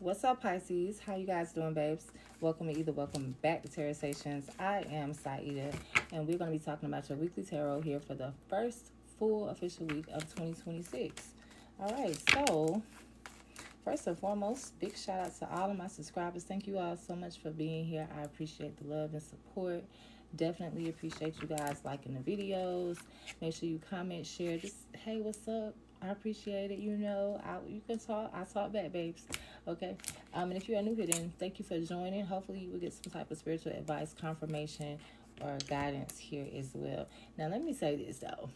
What's up, Pisces? How you guys doing, babes? Welcome back to TarotSaytions. I am Saida, and we're going to be talking about your weekly tarot here for the first full official week of 2026. All right, so first and foremost, big shout out to all of my subscribers. Thank you all so much for being here. I appreciate the love and support. Definitely appreciate you guys liking the videos. Make sure you comment, share. Just, hey, what's up? I appreciate it. You know, you can talk. I talk back, babes. Okay. And if you are new here, then thank you for joining. Hopefully, you will get some type of spiritual advice, confirmation, or guidance here as well. Now, let me say this though.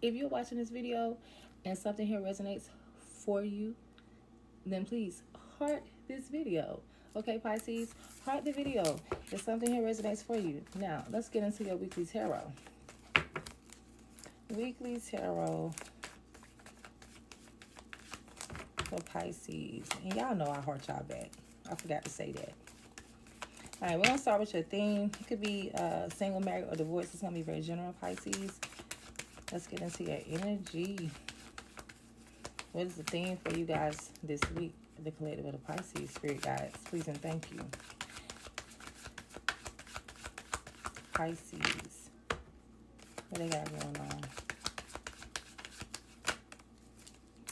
If you're watching this video and something here resonates for you, then please heart this video. Okay, Pisces, heart the video if something here resonates for you. Now, let's get into your weekly tarot. Weekly tarot for Pisces. And y'all know I heart y'all back. I forgot to say that. All right, we're going to start with your theme. It could be single, married, or divorced. It's going to be very general, Pisces. Let's get into your energy. What is the theme for you guys this week? The collective of the Pisces, spirit guides, please and thank you. Pisces, what they got going on?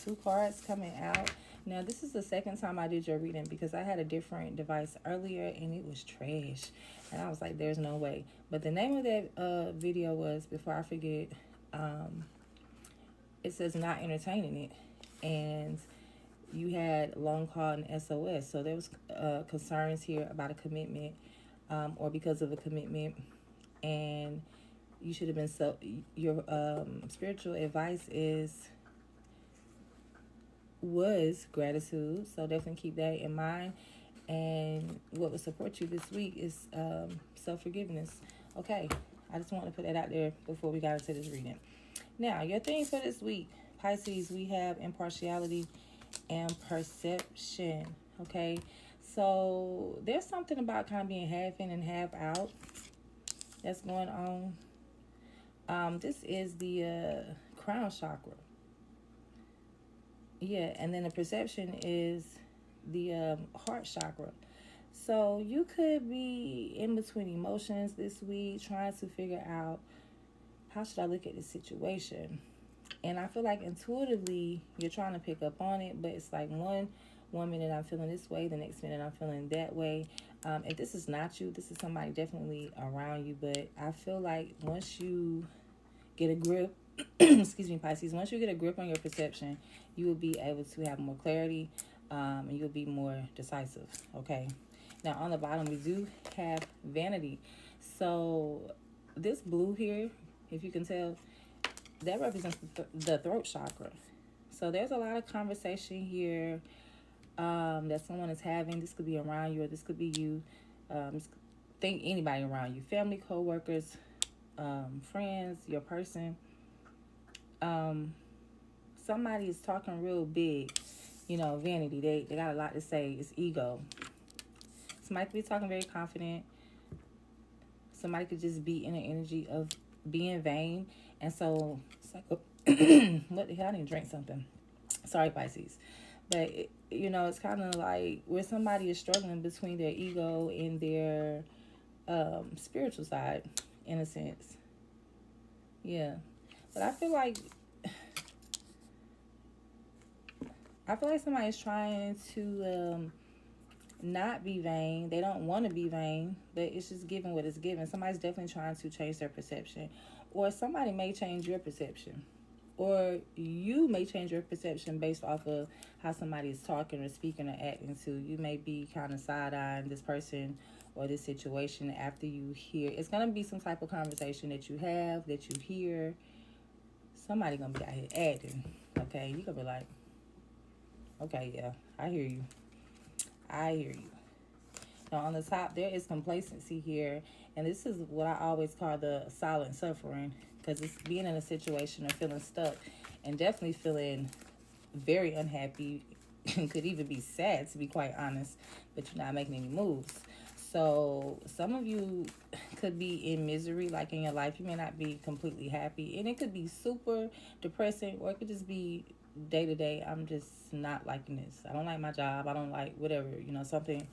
2 cards coming out. Now, this is the second time I did your reading because I had a different device earlier and it was trash. And I was like, there's no way. But the name of that video was, before I forget, it says not entertaining it. And you had long call and SOS. So there was concerns here about a commitment or because of a commitment. And you should have been your spiritual advice was gratitude. So definitely keep that in mind. And what will support you this week is self-forgiveness. Okay, I just want to put that out there before we got into this reading. Now, your theme for this week, Pisces, we have impartiality and perception. Okay, so there's something about kind of being half in and half out that's going on. This is the crown chakra. Yeah, and then the perception is the heart chakra. So you could be in between emotions this week, trying to figure out, how should I look at this situation? And I feel like intuitively you're trying to pick up on it, but it's like one minute I'm feeling this way, the next minute I'm feeling that way. If this is not you, this is somebody definitely around you. But I feel like once you get a grip, excuse me, Pisces, once you get a grip on your perception, you will be able to have more clarity and you'll be more decisive. Okay. Now on the bottom, we do have vanity. So this blue here, if you can tell, that represents the throat chakra. So there's a lot of conversation here that someone is having. This could be around you or this could be you. Think anybody around you. Family, co-workers, friends, your person. Somebody is talking real big. You know, vanity. They got a lot to say. It's ego. Somebody could be talking very confident. Somebody could just be in the energy of being vain. And so it's like, what the hell? I didn't drink something. Sorry, Pisces. But, it's kind of like where somebody is struggling between their ego and their spiritual side, in a sense. Yeah. But I feel like somebody's trying to not be vain. They don't want to be vain, but it's just given what it's given. Somebody's definitely trying to change their perception. Or somebody may change your perception. Or you may change your perception based off of how somebody is talking or speaking or acting to. You may be kind of side-eyeing this person or this situation after you hear. It's going to be some type of conversation that you have, that you hear. Somebody going to be out here acting. Okay, you're going to be like, okay, yeah, I hear you. Now, on the top, there is complacency here. And this is what I always call the silent suffering. Because it's being in a situation or feeling stuck. And definitely feeling very unhappy. And could even be sad, to be quite honest. But you're not making any moves. So, some of you could be in misery, like in your life. You may not be completely happy. And it could be super depressing. Or it could just be day to day, I'm just not liking this. I don't like my job. I don't like whatever, something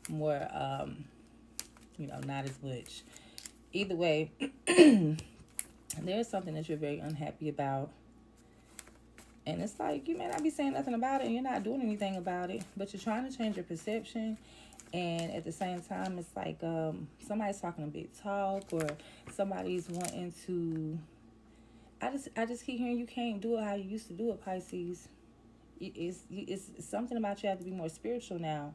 more, not as much. Either way, there's something that you're very unhappy about. And it's like you may not be saying nothing about it and you're not doing anything about it, but you're trying to change your perception. And at the same time, it's like somebody's talking a big talk, or somebody's wanting to. I just keep hearing you can't do it how you used to do it, Pisces. It's something about you have to be more spiritual now.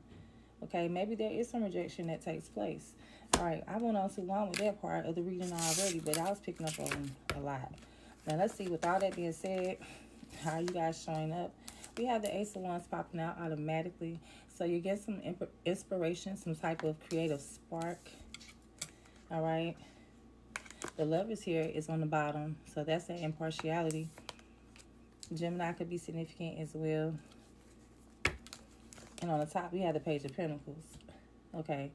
Okay, maybe there is some rejection that takes place. All right, I went on too long with that part of the reading already, but I was picking up on a lot. Now let's see. With all that being said, how are you guys showing up? We have the Ace of Wands popping out automatically, so you get some inspiration, some type of creative spark. All right. The Lovers here is on the bottom, so that's that impartiality. Gemini could be significant as well. And on the top, we have the Page of Pentacles. Okay.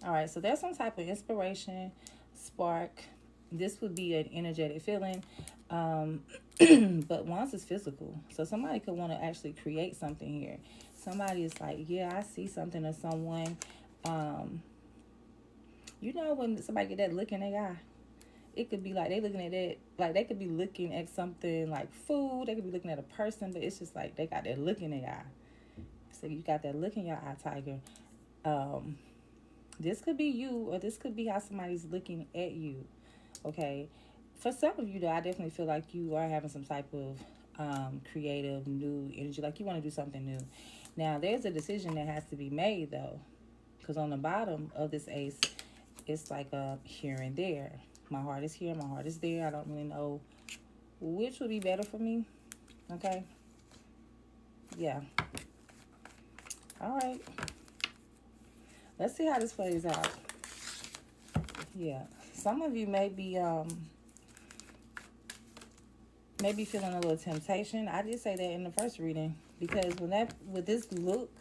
All right, so there's some type of inspiration, spark. This would be an energetic feeling. But Wands is physical. So somebody could want to actually create something here. Somebody is like, yeah, I see something or someone. When somebody get that look in their eye, it could be like they looking at it, like they could be looking at something like food. They could be looking at a person, but it's just like they got that look in their eye. So you got that look in your eye, Tiger. This could be you, or this could be how somebody's looking at you. Okay. For some of you, though, I definitely feel like you are having some type of creative, new energy. Like you want to do something new. Now, there's a decision that has to be made, though. Because on the bottom of this ace, it's like here and there. My heart is here, my heart is there. I don't really know which would be better for me. Okay. Yeah. All right. Let's see how this plays out. Yeah. Some of you may be feeling a little temptation. I did say that in the first reading, because with this look,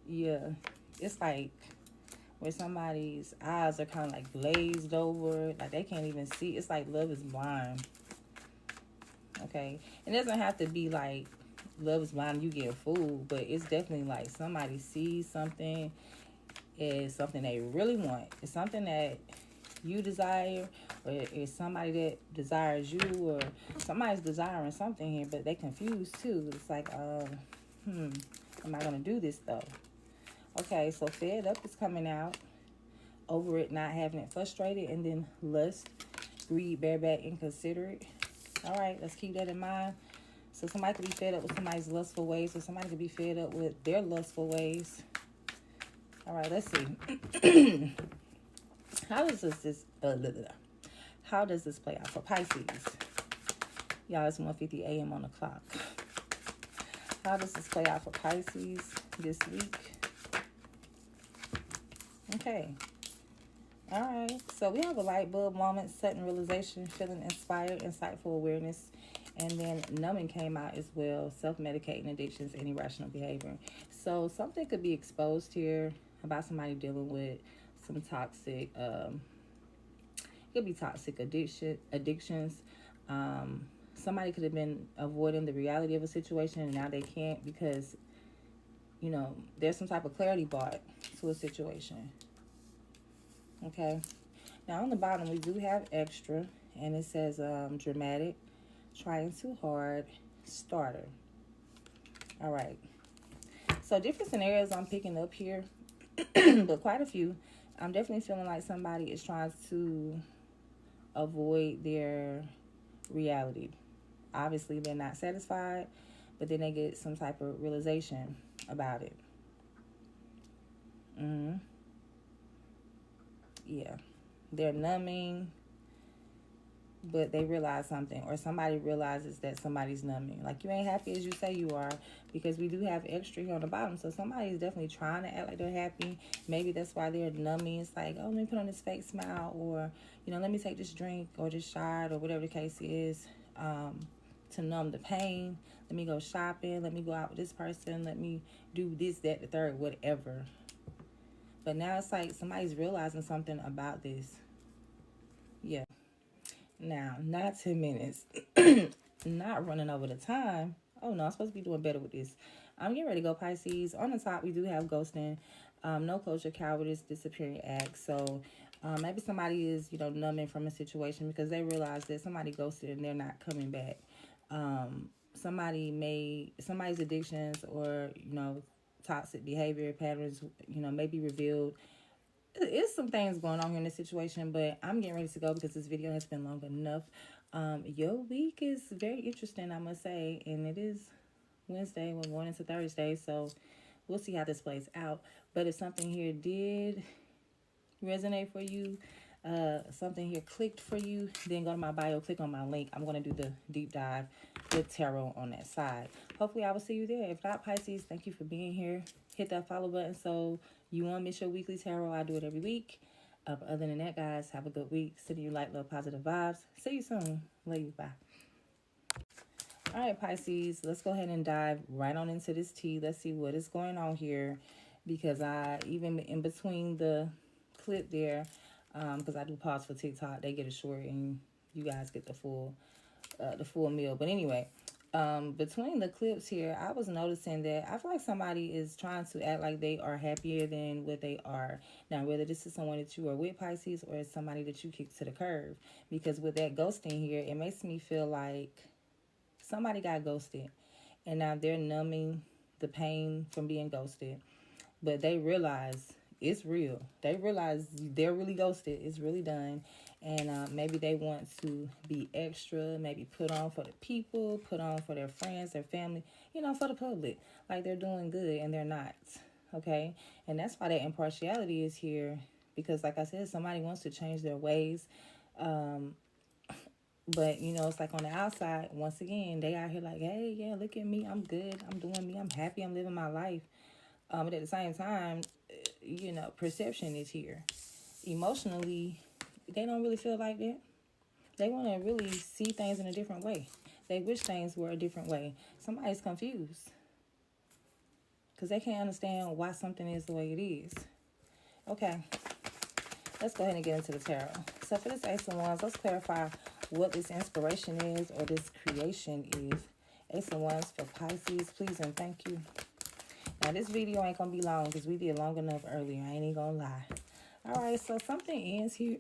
yeah, it's like where somebody's eyes are kind of like glazed over, like they can't even see. It's like love is blind. Okay, it doesn't have to be like love is blind, you get fooled, but it's definitely like somebody sees something, is something they really want. It's something that you desire, or it's somebody that desires you, or somebody's desiring something here, but they confused too. It's like, am I gonna do this though? Okay, so fed up is coming out. Over it, not having it, frustrated, and then lust, greed, bareback, inconsiderate. All right, let's keep that in mind. So somebody could be fed up with somebody's lustful ways, or somebody could be fed up with their lustful ways. All right, let's see. How does this play out for Pisces? Y'all, it's 1:50 a.m. on the clock. How does this play out for Pisces this week? Okay. All right. So we have a light bulb moment, sudden realization, feeling inspired, insightful awareness. And then numbing came out as well, self-medicating, addictions, and irrational behavior. So something could be exposed here about somebody dealing with some toxic, it could be toxic addictions. Somebody could have been avoiding the reality of a situation, and now they can't because, there's some type of clarity brought to a situation. Okay. Now on the bottom, we do have extra, and it says dramatic, trying too hard, starter. All right. So different scenarios I'm picking up here, but quite a few. I'm definitely feeling like somebody is trying to avoid their reality. Obviously, they're not satisfied, but then they get some type of realization about it. Yeah. They're numbing, but they realize something, or somebody realizes that somebody's numbing. Like, you ain't happy as you say you are, because we do have extra here on the bottom. So somebody is definitely trying to act like they're happy. Maybe that's why they're numbing. It's like, oh, let me put on this fake smile, or, let me take this drink or this shot, or whatever the case is, to numb the pain. Let me go shopping. Let me go out with this person. Let me do this, that, the third, whatever. But now it's like somebody's realizing something about this. Yeah. Now, not 10 minutes. Not running over the time. Oh no, I'm supposed to be doing better with this. I'm getting ready to go, Pisces. On the top, we do have ghosting, no closure, cowardice, disappearing acts. So maybe somebody is, numbing from a situation because they realize that somebody ghosted and they're not coming back. Somebody's addictions or, toxic behavior patterns, may be revealed. It's some things going on here in this situation, but I'm getting ready to go because this video has been long enough. Your week is very interesting, I must say, and it is Wednesday. We're going into Thursday, so we'll see how this plays out. But if something here did resonate for you, something here clicked for you, then go to my bio, click on my link. I'm going to do the deep dive with tarot on that side. Hopefully I will see you there. If not, Pisces, thank you for being here. Hit that follow button so you won't miss your weekly tarot. I do it every week. Other than that, guys, have a good week. Sending you light, love, positive vibes. See you soon. Love you. Bye. All right, Pisces, let's go ahead and dive right on into this tea. Let's see what is going on here, because even in between the clip there, because I do pause for TikTok, they get a short and you guys get the full meal. But anyway, between the clips here, I was noticing that I feel like somebody is trying to act like they are happier than what they are. Now, whether this is someone that you are with, Pisces, or it's somebody that you kick to the curb, because with that ghosting here, it makes me feel like somebody got ghosted and now they're numbing the pain from being ghosted, but they realize it's real. They realize they're really ghosted. It's really done. And maybe they want to be extra, maybe put on for the people, put on for their friends, their family, for the public. Like they're doing good and they're not. Okay? And that's why that impartiality is here. Because like I said, somebody wants to change their ways. But, it's like on the outside, once again, they out here like, hey, yeah, look at me. I'm good. I'm doing me. I'm happy. I'm living my life. But at the same time, perception is here. Emotionally, they don't really feel like that. They want to really see things in a different way. They wish things were a different way. Somebody's confused because they can't understand why something is the way it is. Okay, let's go ahead and get into the tarot. So for this Ace of Wands, let's clarify what this inspiration is or this creation is. Ace of Wands for Pisces, please and thank you. Now, this video ain't going to be long because we did long enough earlier. I ain't even going to lie. All right, so something ends here.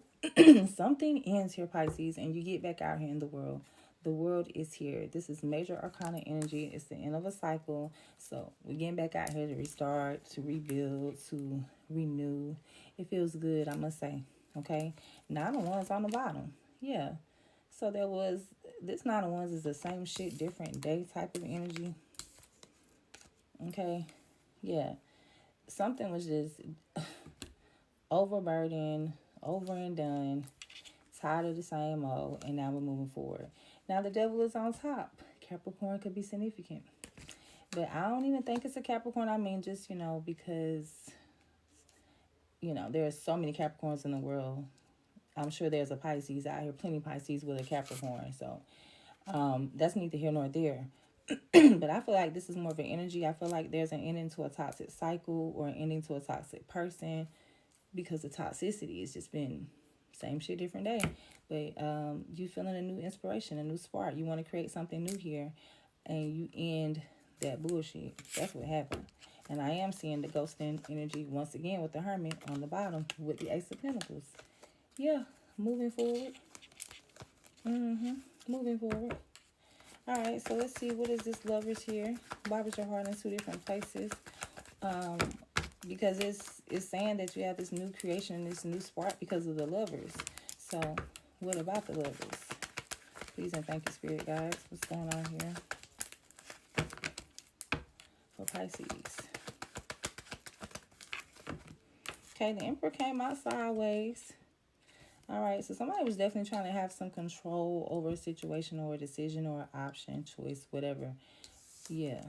Something ends here, Pisces, and you get back out here in the world. The world is here. This is major arcana energy. It's the end of a cycle. So we're getting back out here to restart, to rebuild, to renew. It feels good, I must say. Okay? Nine of Wands on the bottom. Yeah. So this Nine of Wands is the same shit, different day type of energy. Okay? Yeah. Something was just overburdened, over and done, tired of the same old, and now we're moving forward. Now the devil is on top. Capricorn could be significant. But I don't even think it's a Capricorn. I mean, just, because, there are so many Capricorns in the world. I'm sure there's a Pisces out here, plenty of Pisces with a Capricorn. So that's neither here nor there. But I feel like this is more of an energy. I feel like there's an ending to a toxic cycle or an ending to a toxic person, because the toxicity has just been same shit, different day. But you feeling a new inspiration, a new spark. You want to create something new here, and you end that bullshit. That's what happened. And I am seeing the ghosting energy once again with the Hermit on the bottom with the Ace of Pentacles. Yeah, moving forward. Moving forward. All right, so let's see, what is this Lovers here? Why was your heart in two different places? Because it's saying that you have this new creation, this new spark because of the Lovers. So what about the Lovers? Please and thank you, Spirit guides. What's going on here for Pisces? Okay, the Emperor came out sideways. All right, so somebody was definitely trying to have some control over a situation or a decision or an option, choice, whatever. Yeah.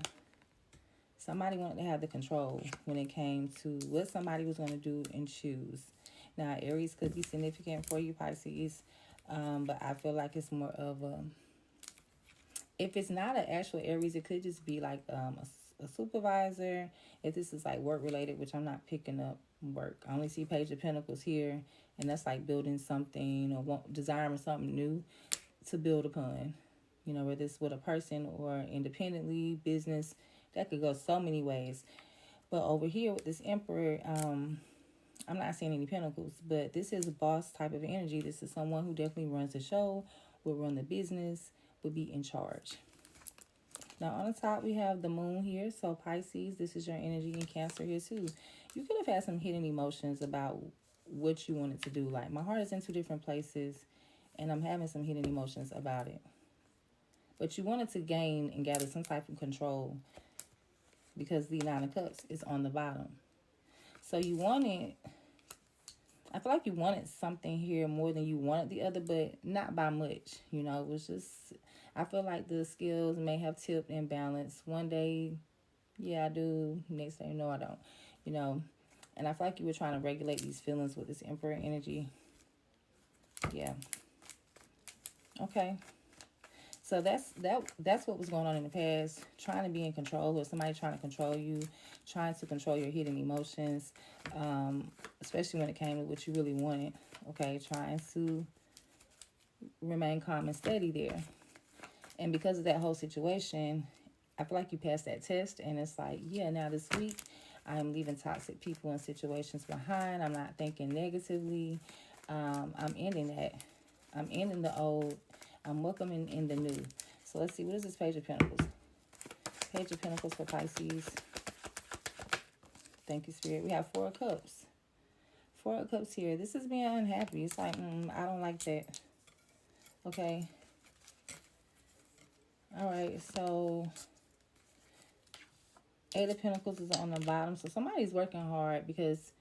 Somebody wanted to have the control when it came to what somebody was going to do and choose. Now, Aries could be significant for you, Pisces, but I feel like it's more of a... If it's not an actual Aries, it could just be like a supervisor. If this is like work-related, which I'm not picking up work. I only see Page of Pentacles here, and that's like building something or desiring something new to build upon. You know, whether it's with a person or independently, business, that could go so many ways. But over here with this Emperor, I'm not seeing any pentacles, but this is a boss type of energy. This is someone who definitely runs the show, will run the business, will be in charge. Now on the top we have the moon here. So Pisces, this is your energy, and Cancer here too. You could have had some hidden emotions about what you wanted to do. Like, my heart is in two different places and I'm having some hidden emotions about it. But you wanted to gain and gather some type of control because the Nine of Cups is on the bottom. So you wanted, I feel like you wanted something here more than you wanted the other, but not by much. You know, it was just, I feel like the scales may have tipped and balanced. One day, yeah, I do. Next day, no, I don't. You know, and I feel like you were trying to regulate these feelings with this Emperor energy. Yeah. Okay. So that's what was going on in the past. Trying to be in control, or somebody trying to control you, trying to control your hidden emotions, especially when it came to what you really wanted. Okay, trying to remain calm and steady there. And because of that whole situation, I feel like you passed that test, and it's like, yeah, now this week I'm leaving toxic people and situations behind. I'm not thinking negatively. I'm ending that. I'm ending the old. I'm welcoming in the new. So let's see, what is this Page of Pentacles? Page of Pentacles for Pisces. Thank you, Spirit. We have Four of Cups. Four of Cups here. This is being unhappy. It's like, I don't like that. Okay. All right, so Eight of Pentacles is on the bottom. So somebody's working hard because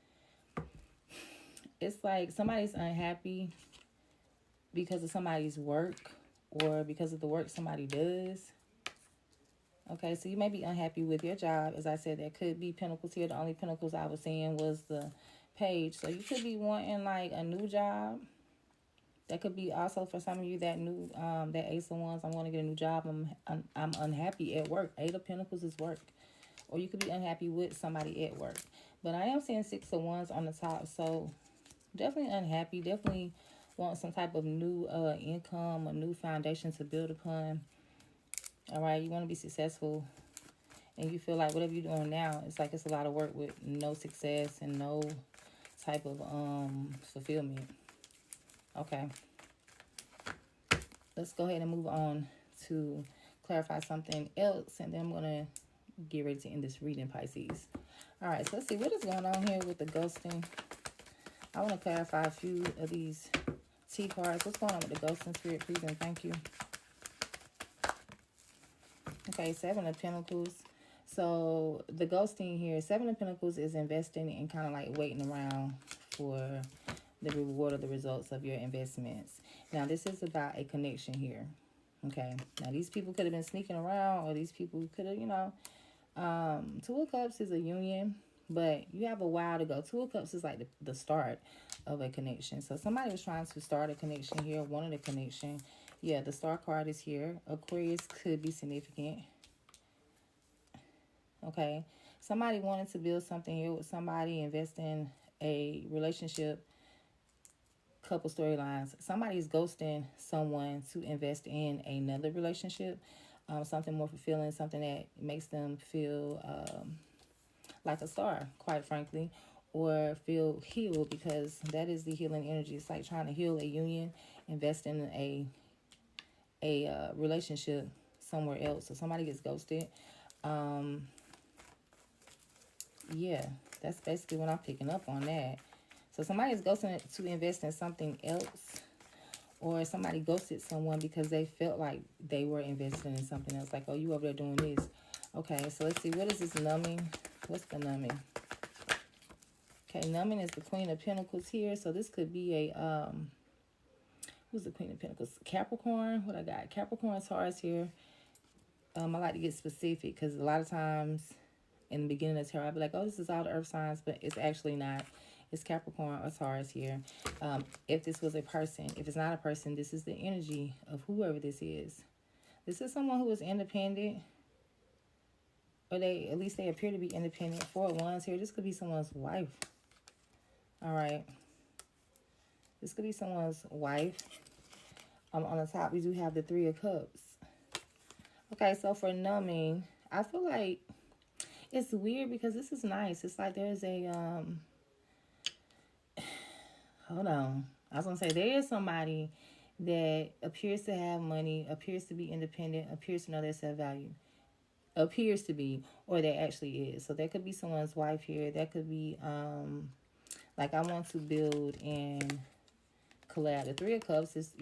it's like somebody's unhappy because of somebody's work or because of the work somebody does. Okay, so you may be unhappy with your job. As I said, there could be pentacles here. The only pentacles I was seeing was the page. So you could be wanting like a new job. That could be also for some of you that new, that Ace of Wands. I'm going to get a new job. I'm unhappy at work. Eight of Pentacles is work. Or you could be unhappy with somebody at work. But I am seeing Six of Wands on the top. So definitely unhappy. Definitely want some type of new income, a new foundation to build upon. All right, you want to be successful. And you feel like whatever you're doing now, it's like it's a lot of work with no success and no type of fulfillment. Okay. Let's go ahead and move on to clarify something else. And then I'm going to get ready to end this reading, Pisces. All right, so let's see what is going on here with the ghosting. I want to clarify a few of these T cards. What's going on with the ghosting, Spirit, please and thank you. Okay, Seven of Pentacles. So the ghosting here, Seven of Pentacles is investing and kind of like waiting around for the reward or the results of your investments. Now, this is about a connection here. Okay, now these people could have been sneaking around, or these people could have, you know, Two of Cups is a union, but you have a while to go. Two of Cups is like the start of a connection. So somebody was trying to start a connection here, wanted a connection. Yeah, the Star card is here. Aquarius could be significant. Okay, somebody wanted to build something here with somebody, invest in a relationship, couple storylines. Somebody's ghosting someone to invest in another relationship, something more fulfilling, something that makes them feel like a star, quite frankly, or feel healed, because that is the healing energy. It's like trying to heal a union, invest in a relationship somewhere else. So somebody gets ghosted. Yeah, that's basically what I'm picking up on that. So somebody is ghosting to invest in something else, or somebody ghosted someone because they felt like they were investing in something else. Like, oh, you over there doing this. Okay, so let's see. What is this numbing? What's the numbing? Okay, numbing is the Queen of Pentacles here. So this could be a, who's the Queen of Pentacles? Capricorn. What I got? Capricorn, Taurus here. I like to get specific because a lot of times in the beginning of tarot, I'd be like, oh, this is all the earth signs, but it's actually not. It's Capricorn or Taurus here. If this was a person, if it's not a person, this is the energy of whoever this is. This is someone who is independent, or at least they appear to be independent. Four of Wands here. This could be someone's wife. All right. This could be someone's wife. On the top, we do have the Three of Cups. Okay, so for numbing, I feel like it's weird because this is nice. It's like there's a, hold on. I was going to say, there is somebody that appears to have money, appears to be independent, appears to know their self-value. Appears to be, or there actually is. So there could be someone's wife here. That could be, like, I want to build and collab. The Three of Cups is,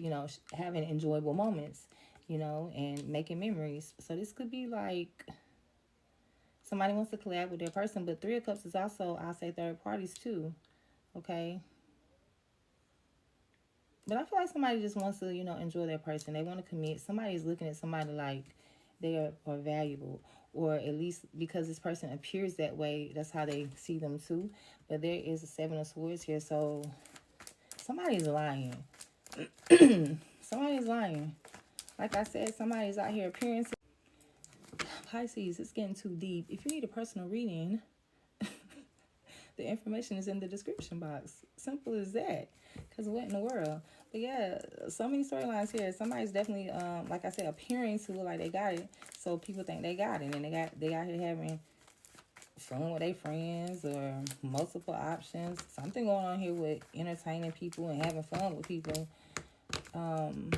having enjoyable moments, and making memories. So this could be like somebody wants to collab with their person, but Three of Cups is also, I'll say, third parties too. Okay. But I feel like somebody just wants to, enjoy their person. They want to commit. Somebody's looking at somebody like they are valuable. Or at least because this person appears that way, that's how they see them too. But there is a Seven of Swords here. So somebody's lying. Somebody's lying. Like I said, somebody's out here appearing. Pisces, it's getting too deep. If you need a personal reading, the information is in the description box. Simple as that. Because what in the world? But yeah, so many storylines here. Somebody's definitely, like I said, appearing to look like they got it. So people think they got it. And they out here having fun with their friends or multiple options. Something going on here with entertaining people and having fun with people. And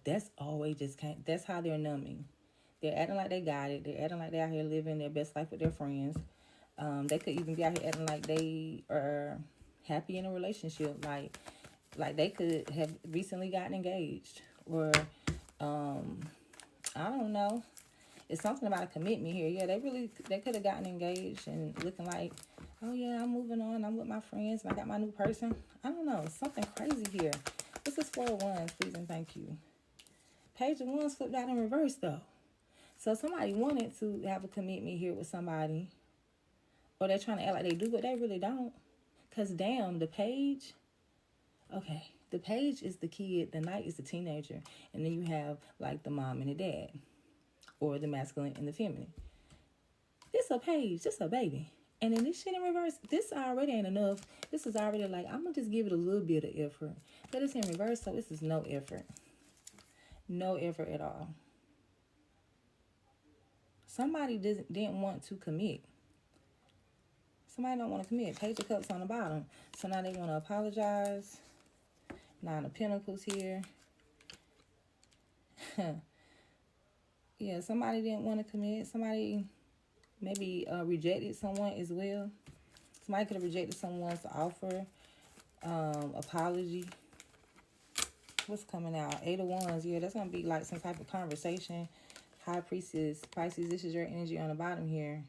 that's always that's how they're numbing. They're acting like they got it. They're acting like they're out here living their best life with their friends. They could even be out here acting like they are happy in a relationship. Like they could have recently gotten engaged. Or, I don't know. It's something about a commitment here. Yeah, they could have gotten engaged and looking like, oh yeah, I'm moving on. I'm with my friends and I got my new person. I don't know. Something crazy here. This is 4 of Wands, please and thank you. Page of Wands flipped out in reverse though. So somebody wanted to have a commitment here with somebody. Or they're trying to act like they do, but they really don't. Because damn, the page. Okay, the page is the kid. The knight is the teenager. And then you have like the mom and the dad. Or the masculine and the feminine. This a page. This a baby. And then this shit in reverse, this already ain't enough. This is already like, I'm going to just give it a little bit of effort. But it's in reverse, so this is no effort. No effort at all. Somebody didn't want to commit. Somebody don't want to commit. Page of Cups on the bottom. So now they want to apologize. Nine of Pentacles here. Yeah, somebody didn't want to commit. Somebody maybe rejected someone as well. Somebody could have rejected someone's offer. Apology. What's coming out? Eight of Wands. Yeah, that's going to be like some type of conversation. High Priestess. Pisces, this is your energy on the bottom here.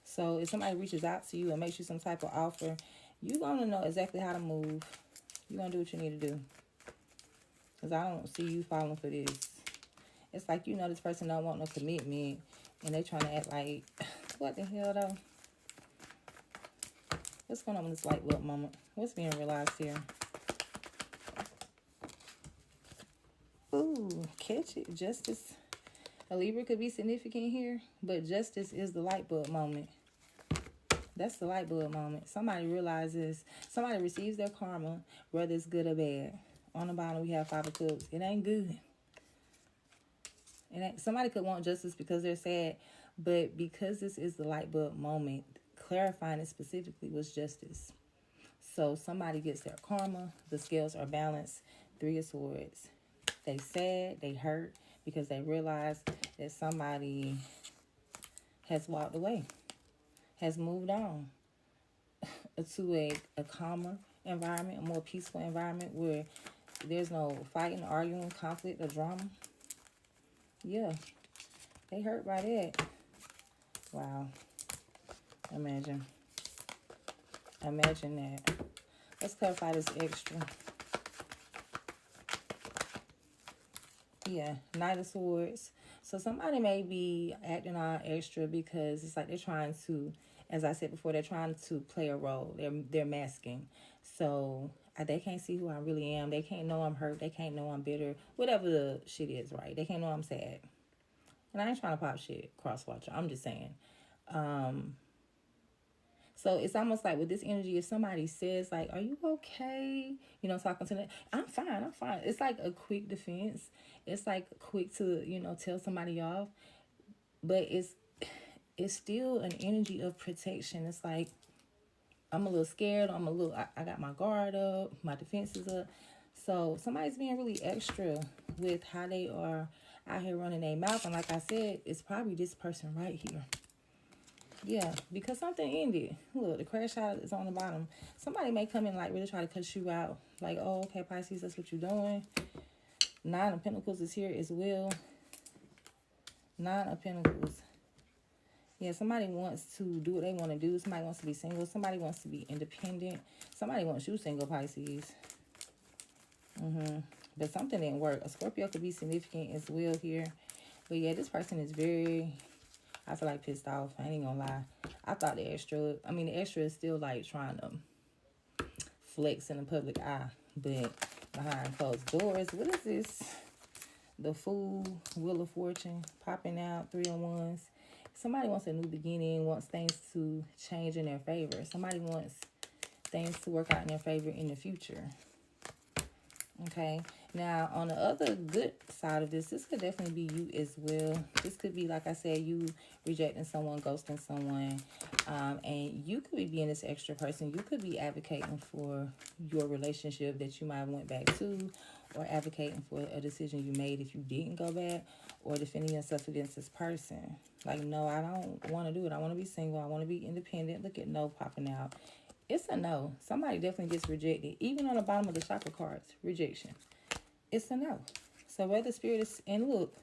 So if somebody reaches out to you and makes you some type of offer, you're going to know exactly how to move. You're going to do what you need to do. Because I don't see you falling for this. It's like, this person don't want no commitment. And they trying to act like, what the hell though? What's going on with this light bulb moment? What's being realized here? Ooh, catch it. Justice. A Libra could be significant here. But justice is the light bulb moment. That's the light bulb moment. Somebody realizes, somebody receives their karma, whether it's good or bad. On the bottom, we have Five of Cups. It ain't good. Somebody could want justice because they're sad, but because this is the light bulb moment, clarifying it specifically was justice. So somebody gets their karma. The scales are balanced. Three of Swords. They sad, they hurt because they realize that somebody has walked away, has moved on to a calmer environment, a more peaceful environment where there's no fighting, arguing, conflict, or drama. Yeah, they hurt by that. Wow. Imagine that. Let's clarify this extra. Yeah, Knight of Swords. So somebody may be acting on extra because it's like they're trying to, as I said before, they're trying to play a role. They're masking. So they can't see who I really am. They can't know I'm hurt. They can't know I'm bitter. Whatever the shit is, right? They can't know I'm sad. And I ain't trying to pop shit, crosswatcher. I'm just saying. So it's almost like with this energy, if somebody says like, "Are you okay?" Talking to them, I'm fine. I'm fine. It's like a quick defense. It's like quick to tell somebody off, but it's still an energy of protection. It's like I'm a little scared. I got my guard up. My defense is up. So somebody's being really extra with how they are out here running their mouth. And like I said, it's probably this person right here. Yeah, because something ended. Look, the crash out is on the bottom. Somebody may come in like really try to cut you out. Like, oh, okay, Pisces, that's what you're doing. Nine of Pentacles is here as well. Nine of Pentacles. Yeah, somebody wants to do what they want to do. Somebody wants to be single. Somebody wants to be independent. Somebody wants you single, Pisces. But something didn't work. A Scorpio could be significant as well here. But yeah, this person is very, I feel like, pissed off. I ain't gonna lie. I thought the extra is still like trying to flex in the public eye. But behind closed doors, what is this? The Fool, Wheel of Fortune, popping out, 3 of Wands. Somebody wants a new beginning, wants things to change in their favor. Somebody wants things to work out in their favor in the future. Okay. Now, on the other good side of this could definitely be you as well. This could be, like I said, you rejecting someone, ghosting someone, and you could be being this extra person. You could be advocating for your relationship that you might have went back to, or advocating for a decision you made if you didn't go back, or defending yourself against this person. Like, no, I don't want to do it. I want to be single. I want to be independent. Look at no popping out. It's a no. Somebody definitely gets rejected. Even on the bottom of the chakra cards, rejection. It's a no. So whether spirit is, and look,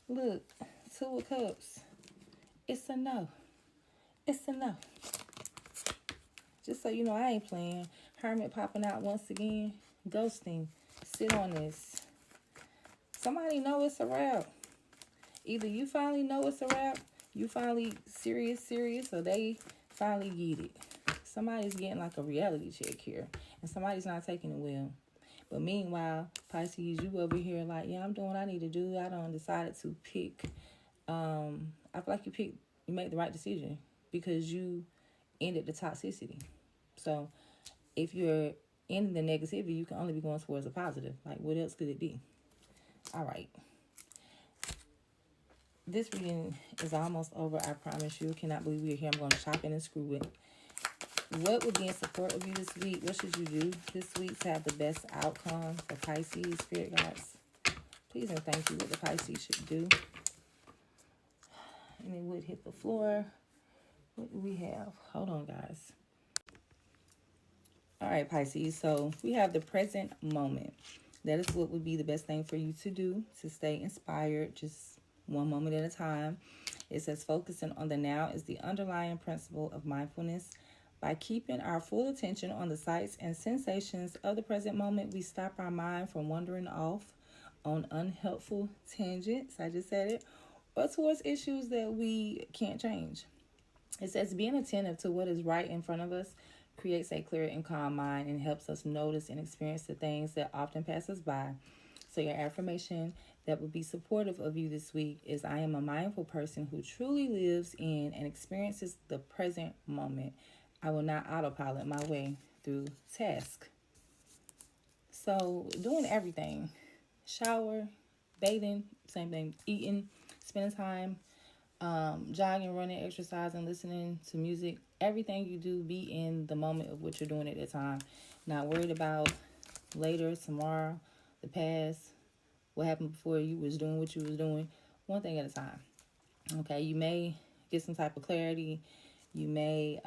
Two of Cups. It's a no. It's a no. Just so you know, I ain't playing. Hermit popping out once again. Ghosting. Sit on this. Somebody know it's a wrap. Either you finally know it's a wrap, you finally serious, or they finally get it. Somebody's getting like a reality check here, and somebody's not taking it well. But meanwhile, Pisces, you over here like, yeah, I'm doing what I need to do. I done decided to pick. I feel like you made the right decision because you ended the toxicity. So if you're in the negativity, you can only be going towards the positive. Like, what else could it be? All right. This reading is almost over, I promise you. Cannot believe we're here. I'm going to chop in and screw it. What would be in support of you this week? What should you do this week to have the best outcome for Pisces, spirit guides? Please and thank you. What the Pisces should do. And it would hit the floor. What do we have? Hold on, guys. All right, Pisces. So we have the present moment. That is what would be the best thing for you to do to stay inspired, just one moment at a time. It says focusing on the now is the underlying principle of mindfulness. By keeping our full attention on the sights and sensations of the present moment, we stop our mind from wandering off on unhelpful tangents, I just said it, or towards issues that we can't change. It says being attentive to what is right in front of us creates a clear and calm mind and helps us notice and experience the things that often pass us by. So your affirmation that would be supportive of you this week is, I am a mindful person who truly lives in and experiences the present moment. I will not autopilot my way through tasks. So doing everything, shower, bathing, same thing, eating, spending time, jogging, running, exercising, listening to music, everything you do, be in the moment of what you're doing at the time. Not worried about later, tomorrow, the past, what happened before you was doing what you was doing. One thing at a time. Okay, you may get some type of clarity. You may,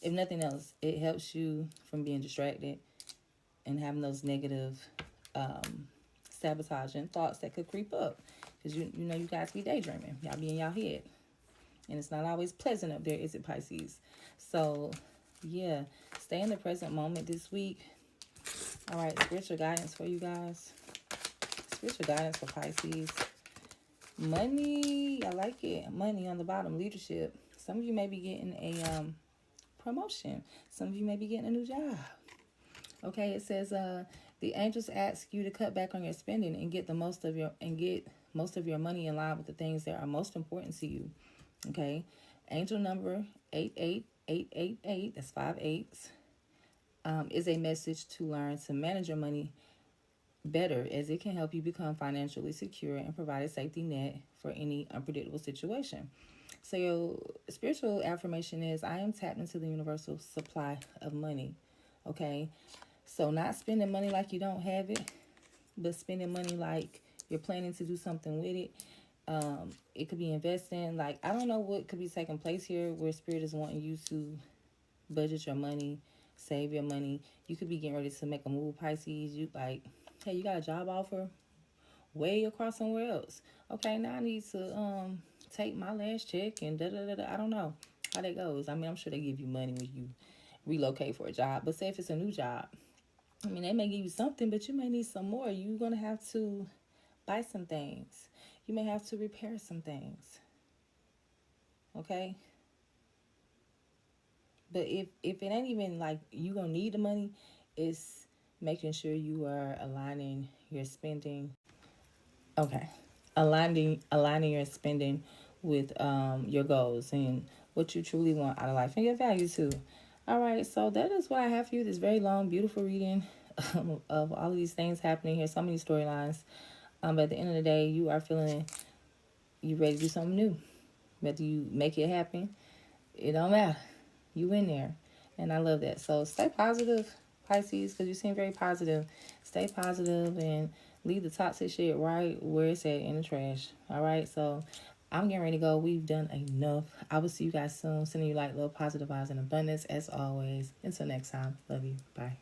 if nothing else, it helps you from being distracted and having those negative sabotaging thoughts that could creep up. Because you know you guys be daydreaming. Y'all be in y'all head. And it's not always pleasant up there, is it, Pisces? So, yeah, stay in the present moment this week. All right, spiritual guidance for you guys. Spiritual guidance for Pisces. Money, I like it. Money on the bottom, leadership. Some of you may be getting a promotion. Some of you may be getting a new job. Okay, it says the angels ask you to cut back on your spending and get most of your money in line with the things that are most important to you. Okay, Angel number 88888, that's 5 8s, is a message to learn to manage your money better, as it can help you become financially secure and provide a safety net for any unpredictable situation. So your spiritual affirmation is, I am tapped into the universal supply of money. Okay. So not spending money like you don't have it, but spending money like you're planning to do something with it. It could be investing. Like, I don't know what could be taking place here where spirit is wanting you to budget your money, save your money. You could be getting ready to make a move, Pisces. You like, hey, you got a job offer way across somewhere else. Okay, now I need to take my last check and da da da da. I don't know how that goes. I mean, I'm sure they give you money when you relocate for a job, but say if it's a new job, I mean, they may give you something, but you may need some more. You're gonna have to buy some things. You may have to repair some things. Okay, but if it ain't even like you gonna need the money, it's making sure you are aligning your spending. Okay, aligning your spending with your goals and what you truly want out of life and your value too. All right, so that is what I have for you. This very long, beautiful reading of all of these things happening here. So many storylines. But at the end of the day, you are feeling you ready to do something new. Whether you make it happen, it don't matter. You in there. And I love that. So stay positive, Pisces, because you seem very positive. Stay positive and leave the toxic shit right where it's at, in the trash. All right. So I'm getting ready to go. We've done enough. I will see you guys soon. Sending you like love, positive vibes, and abundance as always. Until next time. Love you. Bye.